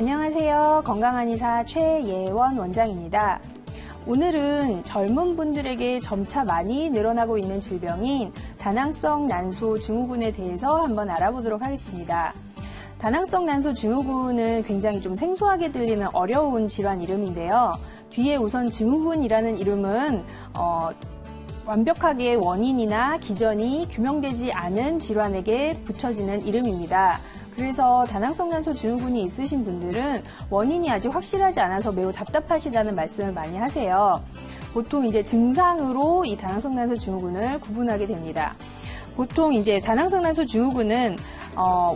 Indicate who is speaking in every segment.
Speaker 1: 안녕하세요. 건강한의사 최예원 원장입니다. 오늘은 젊은 분들에게 점차 많이 늘어나고 있는 질병인 다낭성 난소 증후군에 대해서 한번 알아보도록 하겠습니다. 다낭성 난소 증후군은 굉장히 좀 생소하게 들리는 어려운 질환 이름인데요. 뒤에 우선 증후군이라는 이름은 완벽하게 원인이나 기전이 규명되지 않은 질환에게 붙여지는 이름입니다. 그래서 다낭성 난소 증후군이 있으신 분들은 원인이 아직 확실하지 않아서 매우 답답하시다는 말씀을 많이 하세요. 보통 이제 증상으로 이 다낭성 난소 증후군을 구분하게 됩니다. 보통 이제 다낭성 난소 증후군은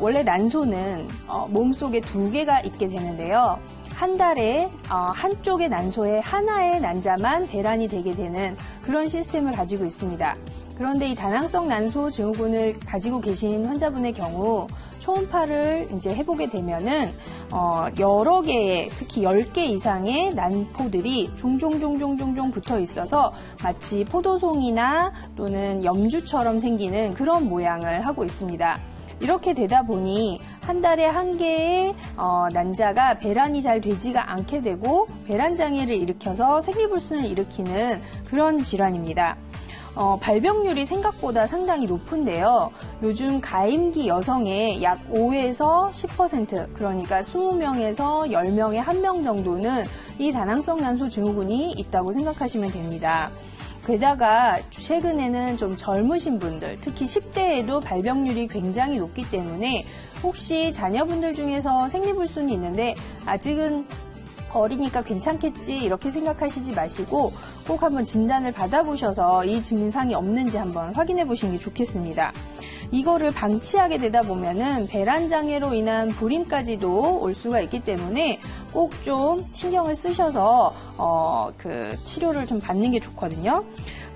Speaker 1: 원래 난소는 몸속에 두 개가 있게 되는데요. 한 달에 한쪽의 난소에 하나의 난자만 배란이 되게 되는 그런 시스템을 가지고 있습니다. 그런데 이 다낭성 난소 증후군을 가지고 계신 환자분의 경우 초음파를 이제 해보게 되면은 여러 개의, 특히 10개 이상의 난포들이 종종 붙어 있어서 마치 포도송이나 또는 염주처럼 생기는 그런 모양을 하고 있습니다. 이렇게 되다 보니 한 달에 한 개의 난자가 배란이 잘 되지가 않게 되고 배란 장애를 일으켜서 생리불순을 일으키는 그런 질환입니다. 발병률이 생각보다 상당히 높은데요. 요즘 가임기 여성의 약 5에서 10%, 그러니까 20명에서 10명에 1명 정도는 이 다낭성 난소 증후군이 있다고 생각하시면 됩니다. 게다가 최근에는 좀 젊으신 분들, 특히 10대에도 발병률이 굉장히 높기 때문에 혹시 자녀분들 중에서 생리불순이 있는데 아직은 어리니까 괜찮겠지 이렇게 생각하시지 마시고 꼭 한번 진단을 받아보셔서 이 증상이 없는지 한번 확인해 보시는 게 좋겠습니다. 이거를 방치하게 되다 보면은 배란 장애로 인한 불임까지도 올 수가 있기 때문에 꼭 좀 신경을 쓰셔서 그 치료를 좀 받는 게 좋거든요.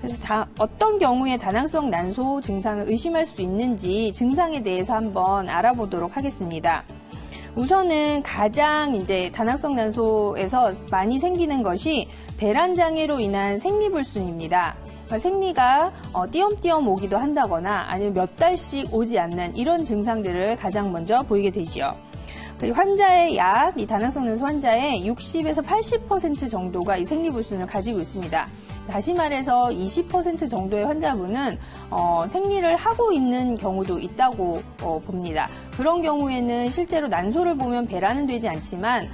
Speaker 1: 그래서 어떤 경우에 다낭성 난소 증상을 의심할 수 있는지 증상에 대해서 한번 알아보도록 하겠습니다. 우선은 가장 이제 다낭성 난소에서 많이 생기는 것이 배란 장애로 인한 생리불순입니다. 그러니까 생리가 띄엄띄엄 오기도 한다거나 아니면 몇 달씩 오지 않는 이런 증상들을 가장 먼저 보이게 되지요. 환자의 이 다낭성 난소 환자의 60에서 80% 정도가 이 생리불순을 가지고 있습니다. 다시 말해서 20% 정도의 환자분은 생리를 하고 있는 경우도 있다고 봅니다. 그런 경우에는 실제로 난소를 보면 배란은 되지 않지만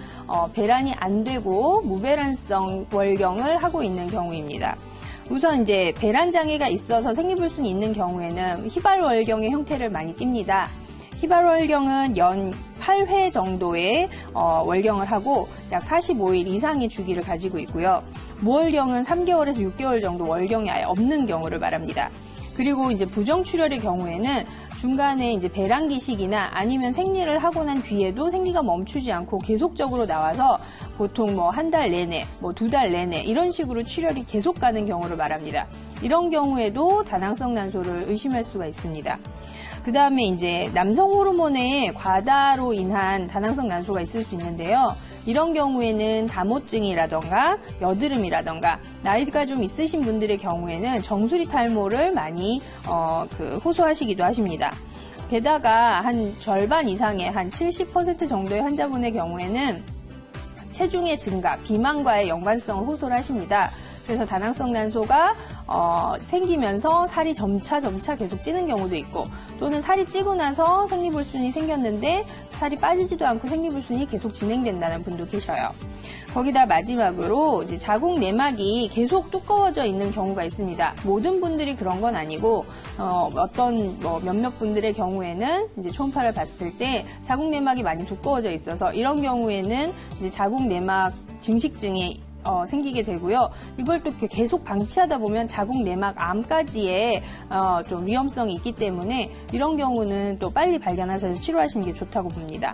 Speaker 1: 배란이 안 되고 무배란성 월경을 하고 있는 경우입니다. 우선 이제 배란 장애가 있어서 생리불순이 있는 경우에는 희발월경의 형태를 많이 띱니다. 희발월경은 연 8회 정도의 월경을 하고 약 45일 이상의 주기를 가지고 있고요. 무월경은 3개월에서 6개월 정도 월경이 아예 없는 경우를 말합니다. 그리고 이제 부정출혈의 경우에는 중간에 이제 배란기식이나 아니면 생리를 하고 난 뒤에도 생리가 멈추지 않고 계속적으로 나와서 보통 뭐 한 달 내내, 뭐 2달 내내 이런 식으로 출혈이 계속 가는 경우를 말합니다. 이런 경우에도 다낭성 난소를 의심할 수가 있습니다. 그 다음에 이제 남성 호르몬의 과다로 인한 다낭성 난소가 있을 수 있는데요. 이런 경우에는 다모증이라던가 여드름이라던가 나이가 좀 있으신 분들의 경우에는 정수리 탈모를 많이 호소하시기도 하십니다. 게다가 한 절반 이상의 한 70% 정도의 환자분의 경우에는 체중의 증가, 비만과의 연관성을 호소를 하십니다. 그래서 다낭성 난소가 생기면서 살이 점차 계속 찌는 경우도 있고 또는 살이 찌고 나서 생리불순이 생겼는데 살이 빠지지도 않고 생리불순이 계속 진행된다는 분도 계셔요. 거기다 마지막으로 이제 자궁 내막이 계속 두꺼워져 있는 경우가 있습니다. 모든 분들이 그런 건 아니고 어떤 몇몇 분들의 경우에는 이제 초음파를 봤을 때 자궁 내막이 많이 두꺼워져 있어서 이런 경우에는 이제 자궁 내막 증식증이 생기게 되고요. 이걸 또 계속 방치하다 보면 자궁 내막 암까지의 좀 위험성이 있기 때문에 이런 경우는 또 빨리 발견하셔서 치료하시는 게 좋다고 봅니다.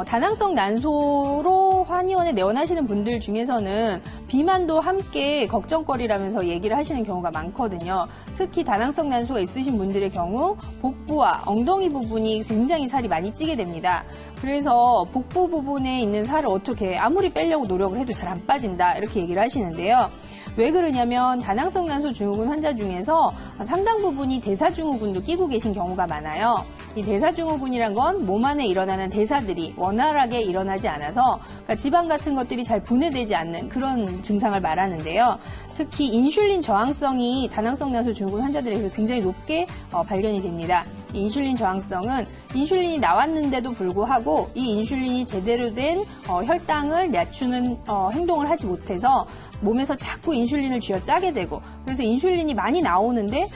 Speaker 1: 다낭성 난소로 한의원에 내원하시는 분들 중에서는 비만도 함께 걱정거리라면서 얘기를 하시는 경우가 많거든요. 특히 다낭성 난소가 있으신 분들의 경우 복부와 엉덩이 부분이 굉장히 살이 많이 찌게 됩니다. 그래서 복부 부분에 있는 살을 어떻게 아무리 빼려고 노력을 해도 잘 안 빠진다 이렇게 얘기를 하시는데요. 왜 그러냐면 다낭성 난소 증후군 환자 중에서 상당 부분이 대사증후군도 끼고 계신 경우가 많아요. 이 대사증후군이란 건 몸 안에 일어나는 대사들이 원활하게 일어나지 않아서 그러니까 지방 같은 것들이 잘 분해되지 않는 그런 증상을 말하는데요. 특히 인슐린 저항성이 다낭성 난소 증후군 환자들에게 굉장히 높게 발견이 됩니다. 이 인슐린 저항성은 인슐린이 나왔는데도 불구하고 이 인슐린이 제대로 된 혈당을 낮추는 행동을 하지 못해서 몸에서 자꾸 인슐린을 쥐어짜게 되고 그래서 인슐린이 많이 나오는데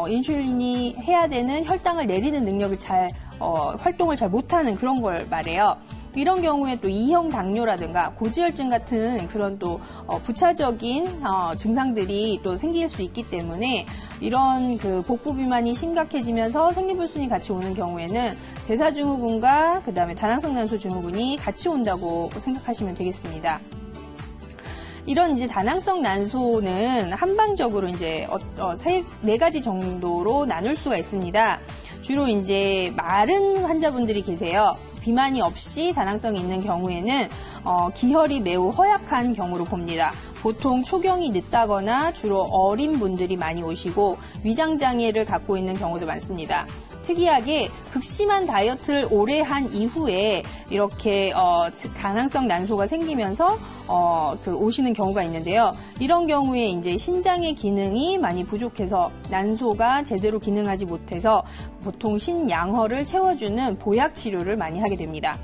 Speaker 1: 인슐린이 해야 되는 혈당을 내리는 능력을 활동을 잘 못하는 그런 걸 말해요. 이런 경우에 또 2형 당뇨라든가 고지혈증 같은 그런 또 부차적인 증상들이 또 생길 수 있기 때문에 이런 그 복부 비만이 심각해지면서 생리불순이 같이 오는 경우에는 대사증후군과 그다음에 다낭성 난소 증후군이 같이 온다고 생각하시면 되겠습니다. 이런 이제 다낭성 난소는 한방적으로 이제 네 가지 정도로 나눌 수가 있습니다. 주로 이제 마른 환자분들이 계세요. 비만이 없이 다낭성이 있는 경우에는 기혈이 매우 허약한 경우로 봅니다. 보통 초경이 늦다거나 주로 어린 분들이 많이 오시고 위장장애를 갖고 있는 경우도 많습니다. 특이하게 극심한 다이어트를 오래 한 이후에 이렇게 다낭성 난소가 생기면서 오시는 경우가 있는데요. 이런 경우에 이제 신장의 기능이 많이 부족해서 난소가 제대로 기능하지 못해서 보통 신양허를 채워주는 보약 치료를 많이 하게 됩니다.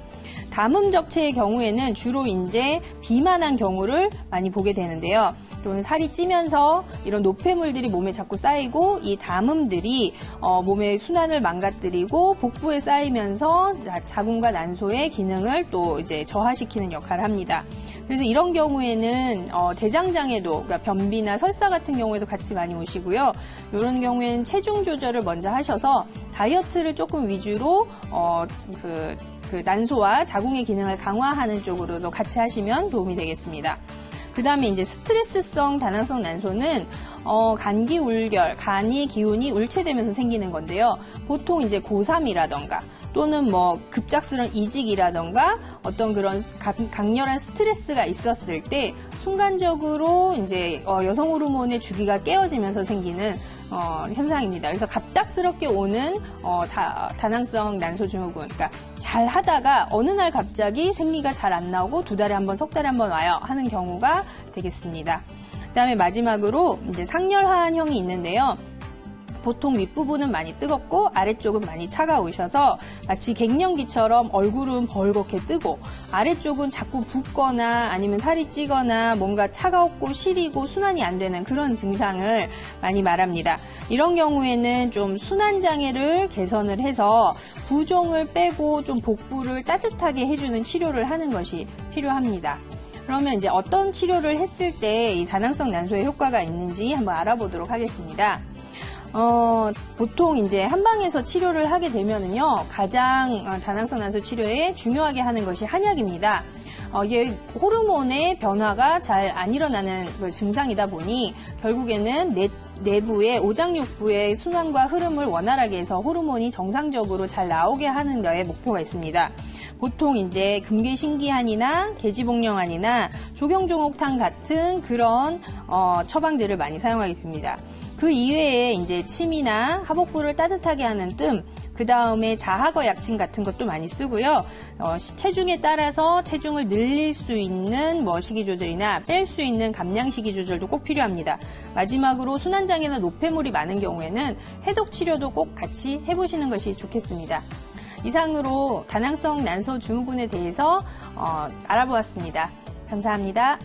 Speaker 1: 담음적체의 경우에는 주로 이제 비만한 경우를 많이 보게 되는데요. 또는 살이 찌면서 이런 노폐물들이 몸에 자꾸 쌓이고 이 담음들이 몸의 순환을 망가뜨리고 복부에 쌓이면서 자궁과 난소의 기능을 또 이제 저하시키는 역할을 합니다. 그래서 이런 경우에는 대장장애도 그러니까 변비나 설사 같은 경우에도 같이 많이 오시고요. 이런 경우에는 체중 조절을 먼저 하셔서 다이어트를 조금 위주로 그 난소와 자궁의 기능을 강화하는 쪽으로도 같이 하시면 도움이 되겠습니다. 그 다음에 이제 스트레스성 다낭성 난소는 간기 울결, 간이 기운이 울체되면서 생기는 건데요. 보통 이제 고3이라던가 또는 뭐 급작스러운 이직이라던가 어떤 그런 강렬한 스트레스가 있었을 때 순간적으로 이제 여성 호르몬의 주기가 깨어지면서 생기는 현상입니다. 그래서 갑작스럽게 오는 다낭성 난소 증후군, 그러니까 잘 하다가 어느 날 갑자기 생리가 잘 안 나오고 2달에 한 번, 석 달에 한 번 와요 하는 경우가 되겠습니다. 그다음에 마지막으로 이제 상열하한형이 있는데요. 보통 윗부분은 많이 뜨겁고 아래쪽은 많이 차가우셔서 마치 갱년기처럼 얼굴은 벌겋게 뜨고 아래쪽은 자꾸 붓거나 아니면 살이 찌거나 뭔가 차가웠고 시리고 순환이 안 되는 그런 증상을 많이 말합니다. 이런 경우에는 좀 순환장애를 개선을 해서 부종을 빼고 좀 복부를 따뜻하게 해주는 치료를 하는 것이 필요합니다. 그러면 이제 어떤 치료를 했을 때 이 다낭성 난소에 효과가 있는지 한번 알아보도록 하겠습니다. 보통 이제 한방에서 치료를 하게 되면은요, 가장 다낭성 난소 치료에 중요하게 하는 것이 한약입니다. 이게 호르몬의 변화가 잘 안 일어나는 증상이다 보니 결국에는 내부의 오장육부의 순환과 흐름을 원활하게 해서 호르몬이 정상적으로 잘 나오게 하는 데에 목표가 있습니다. 보통 이제 금괴신기한이나 계지복령한이나 조경종옥탕 같은 그런 처방들을 많이 사용하게 됩니다. 그 이외에 이제 침이나 하복부를 따뜻하게 하는 뜸, 그 다음에 자하거 약침 같은 것도 많이 쓰고요. 체중에 따라서 체중을 늘릴 수 있는 식이 조절이나 뺄 수 있는 감량식이 조절도 꼭 필요합니다. 마지막으로 순환장애나 노폐물이 많은 경우에는 해독 치료도 꼭 같이 해보시는 것이 좋겠습니다. 이상으로 다낭성 난소 증후군에 대해서 알아보았습니다. 감사합니다.